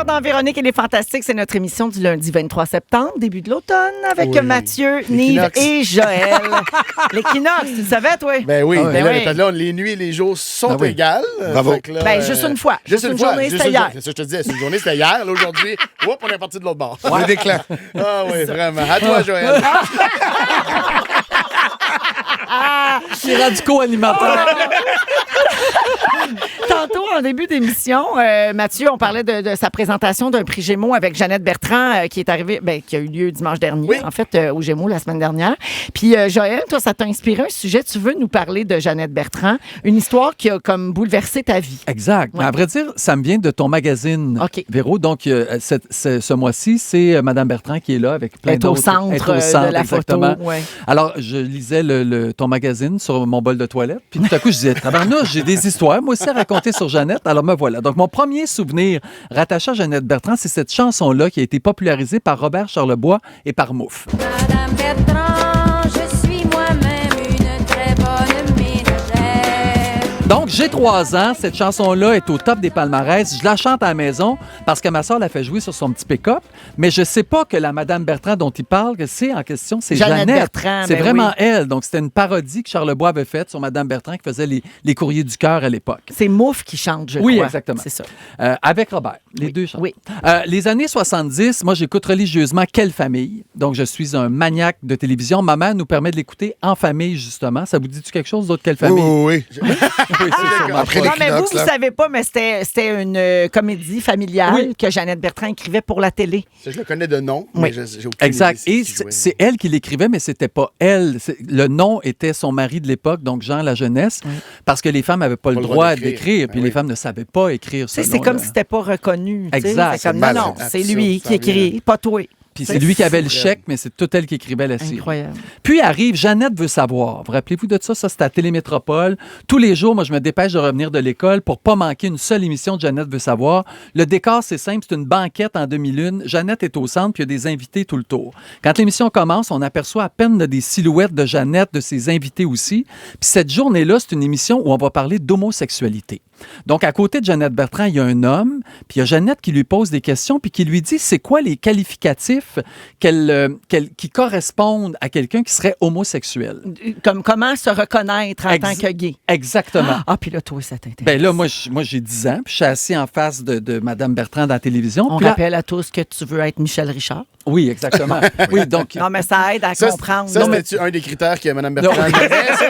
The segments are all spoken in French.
dans Véronique et les Fantastiques. C'est notre émission du lundi 23 septembre, début de l'automne, avec Mathieu, Nive et Joël. L'équinoxe, tu le savais, toi? Ben oui, Ben oui. là, les nuits et les jours sont égales. Bravo. Fait que là, Ben, juste une fois. Juste une fois. journée, c'était hier. C'est ça que je te disais. C'est une journée, c'était hier. Là, aujourd'hui, on est parti de l'autre bord. Le déclin. Ah oui, vraiment. À toi, Joël. C'est radio-animateur. Tantôt, en début d'émission, Mathieu, on parlait de sa présentation d'un prix Gémeaux avec Jeannette Bertrand qui est arrivée, qui a eu lieu dimanche dernier, en fait, au Gémeaux la semaine dernière. Puis, Joël, toi, ça t'a inspiré un sujet. Tu veux nous parler de Jeannette Bertrand, une histoire qui a comme bouleversé ta vie. Exact. Ouais. À vrai dire, ça me vient de ton magazine, OK. Véro. Donc, ce mois-ci, c'est Mme Bertrand qui est là avec plein Elle est au d'autres. centre, Elle est au centre, de la exactement. photo. Ouais. Alors, je lisais ton magazine sur mon bol de toilette. Puis tout à coup, je disais, tabarnouche, j'ai des histoires, moi aussi, à raconter sur Jeannette. Alors, me voilà. Donc, mon premier souvenir rattaché à Jeannette Bertrand, c'est cette chanson-là qui a été popularisée par Robert Charlebois et par Mouffe. Madame Bertrand, je suis moi-même une très bonne ménagère. Donc, j'ai 3 ans. Cette chanson-là est au top des palmarès. Je la chante à la maison parce que ma soeur l'a fait jouer sur son petit pick-up. Mais je sais pas que la Madame Bertrand dont il parle, que c'est en question, c'est Jeannette Jeannette. Bertrand, C'est ben vraiment oui. elle. Donc, c'était une parodie que Charlebois avait faite sur Madame Bertrand qui faisait les courriers du cœur à l'époque. C'est Mouffe qui chante, je Oui, crois. exactement. C'est ça. Avec Robert. Les deux chantent. Oui. Les années 70, moi, j'écoute religieusement Quelle famille. Donc, je suis un maniaque de télévision. Ma mère nous permet de l'écouter en famille, justement. Ça vous dit-tu quelque chose d'autre, Quelle famille? Oui. Oui, c'est ça. Après Non, mais vous, l'équinoxe, vous là. savez pas, mais c'était une comédie familiale Oui. que Jeannette Bertrand écrivait pour la télé. Je le connais de nom, Oui. mais j'ai aucune Exact. idée Et si jouait. c'est elle qui l'écrivait, mais c'était pas elle. Le nom était son mari de l'époque, donc Jean La Jeunesse, parce que les femmes n'avaient pas le droit d'écrire, puis Ben les oui. femmes ne savaient pas écrire ce Tu sais, c'est nom-là. comme si c'était pas reconnu. tu sais. Exact. C'est comme, C'est non, non, mal, c'est absurde, lui ça qui écrit, pas toi. Puis c'est lui qui avait le fou, chèque, mais c'est tout elle qui écrivait la série. Incroyable. Puis arrive Jeannette veut savoir. Vous rappelez-vous de ça? Ça, c'était à Télémétropole. Tous les jours, moi, je me dépêche de revenir de l'école pour pas manquer une seule émission de Jeannette veut savoir. Le décor, c'est simple. C'est une banquette en demi-lune. Jeannette est au centre, puis il y a des invités tout le tour. Quand l'émission commence, on aperçoit à peine des silhouettes de Jeannette, de ses invités aussi. Puis cette journée-là, c'est une émission où on va parler d'homosexualité. Donc, à côté de Jeannette Bertrand, il y a un homme, puis il y a Jeannette qui lui pose des questions, puis qui lui dit c'est quoi les qualificatifs qui correspondent à quelqu'un qui serait homosexuel. Comme comment se reconnaître en tant que gay. Exactement. Ah, puis là, toi, ça t'intéresse. Ben là, moi, j'ai 10 ans, puis je suis assis en face de Mme Bertrand dans la télévision. On Puis là- rappelle à tous que tu veux être Michel Richard. Oui, exactement. Oui, donc... Non, mais ça aide à Ça, comprendre. Ça, Non, mais- c'était-tu un des critères que Mme Bertrand avait, ça?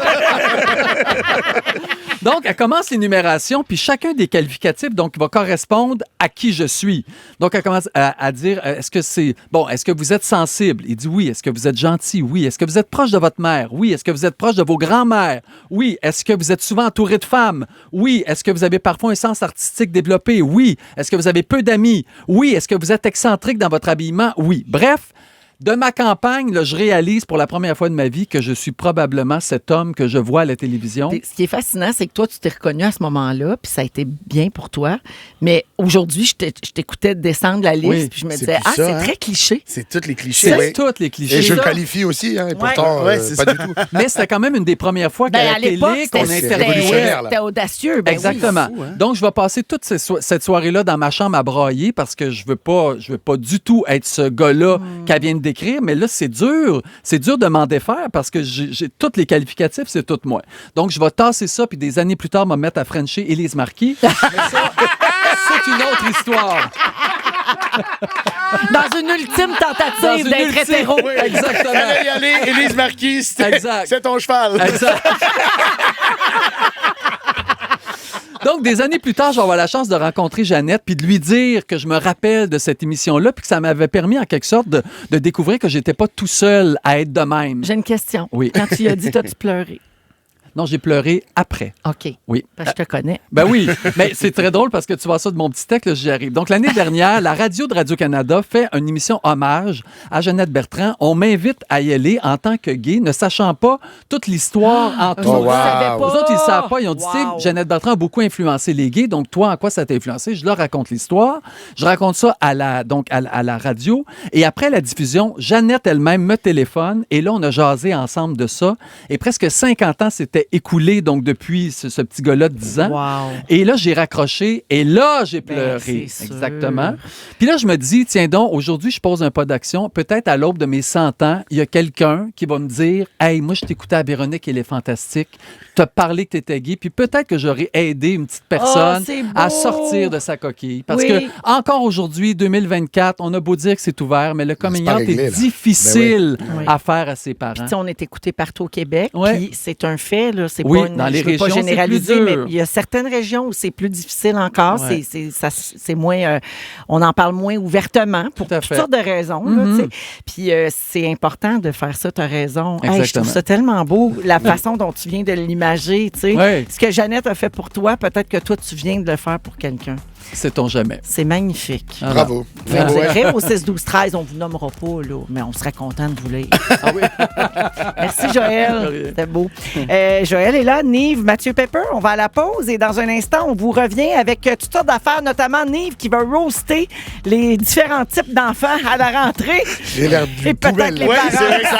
Donc, elle commence l'énumération, puis chacun des qualificatifs donc, va correspondre à qui je suis. Donc, elle commence à dire est-ce que vous êtes sensible? Il dit oui. Est-ce que vous êtes gentil? Oui. Est-ce que vous êtes proche de votre mère? Oui. Est-ce que vous êtes proche de vos grands-mères? Oui. Est-ce que vous êtes souvent entouré de femmes? Oui. Est-ce que vous avez parfois un sens artistique développé? Oui. Est-ce que vous avez peu d'amis? Oui. Est-ce que vous êtes excentrique dans votre habillement? Oui. Bref. De ma campagne, là, je réalise pour la première fois de ma vie que je suis probablement cet homme que je vois à la télévision. Ce qui est fascinant, c'est que toi, tu t'es reconnu à ce moment-là, puis ça a été bien pour toi. Mais aujourd'hui, je t'écoutais descendre la liste, Oui, puis je me c'est disais, plus ça, c'est hein? très cliché. C'est tous les clichés. C'est Oui. tous les Et clichés. je le ça. qualifie aussi, hein, et pourtant, Ouais, c'est pas ça. du tout. Mais c'était quand même une des premières fois qu'à Ben, la à l'époque, télé, qu'on c'était révolutionnaire, là. c'était audacieux. Ben oui. Exactement. fou, hein? Donc, je vais passer toute cette soirée-là dans ma chambre à brailler parce que je veux pas du tout être ce gars-là qu'elle vient de décrire. Mais là, c'est dur. C'est dur de m'en défaire parce que j'ai tous les qualificatifs, c'est tout moi. Donc, je vais tasser ça, puis des années plus tard, me mettre à Frencher Élise Marquis. Mais ça, c'est une autre histoire. Dans une ultime Dans tentative une d'être ultime- hétéro. Oui, exactement. T'allais y aller, Élise Marquis, Exact. c'est ton cheval. Exact. Donc, des années plus tard, je vais avoir la chance de rencontrer Jeannette puis de lui dire que je me rappelle de cette émission-là puis que ça m'avait permis, en quelque sorte, de découvrir que j'étais pas tout seul à être de même. J'ai une question. Oui. Quand tu y as dit, t'as-tu pleuré? Non, j'ai pleuré après. OK. Oui. Parce que je te connais. Ben oui, mais c'est très drôle parce que tu vois ça de mon petit texte, là, j'y arrive. Donc, l'année dernière, la radio de Radio-Canada fait une émission hommage à Jeannette Bertrand. On m'invite à y aller en tant que gay, ne sachant pas toute l'histoire en tout. Eux autres, ils wow. savaient Eux autres, ils ne savent pas. Ils ont dit, Wow. tu sais, Jeannette Bertrand a beaucoup influencé les gays. Donc, toi, en quoi ça t'a influencé? Je leur raconte l'histoire. Je raconte ça à la radio. Et après la diffusion, Jeannette elle-même me téléphone. Et là, on a jasé ensemble de ça. Et presque 50 ans s'étaient écoulé donc depuis ce petit gars-là de 10 ans. Wow. Et là, j'ai raccroché et là, j'ai Ben, pleuré. c'est sûr. Exactement. Puis là, je me dis, tiens donc, aujourd'hui, je pose un pas d'action. Peut-être à l'aube de mes 100 ans, il y a quelqu'un qui va me dire, hey, moi, je t'écoutais à Véronique, elle est fantastique. T'as parlé que t'étais gay. Puis peut-être que j'aurais aidé une petite personne c'est beau. à sortir de sa coquille. Parce Oui. que encore aujourd'hui, 2024, on a beau dire que c'est ouvert, mais le coming pas out réglé, est là. difficile oui. à faire à ses parents. Puis, tu sais, on est écouté partout au Québec. Ouais. Puis c'est un fait, là. C'est Oui, pas une, dans les je veux pas régions, c'est généraliser, plus mais dur. il y a certaines régions où c'est plus difficile encore. Ouais. C'est moins. On en parle moins ouvertement pour Tout à toutes fait. sortes de raisons. Là, tu sais. Puis c'est important de faire ça, tu as raison. Hey, je Exactement. trouve ça tellement beau, la façon dont tu viens de l'imager. Tu sais. Ouais. Ce que Jeannette a fait pour toi, peut-être que toi, tu viens de le faire pour quelqu'un. Sait-on jamais. C'est magnifique. Ah, Bravo. Vous Bravo. direz au 6-12-13, on vous nommera pas, là, mais on serait content de vous lire. Ah oui. Merci, Joël. C'était beau. Joël est là. Nive, Mathieu Pepper, on va à la pause et dans un instant, on vous revient avec toutes sortes d'affaires, notamment Nive qui va roaster les différents types d'enfants à la rentrée. J'ai l'air Et d'une peut-être poubelle. les Oui, parents. c'est vrai que ça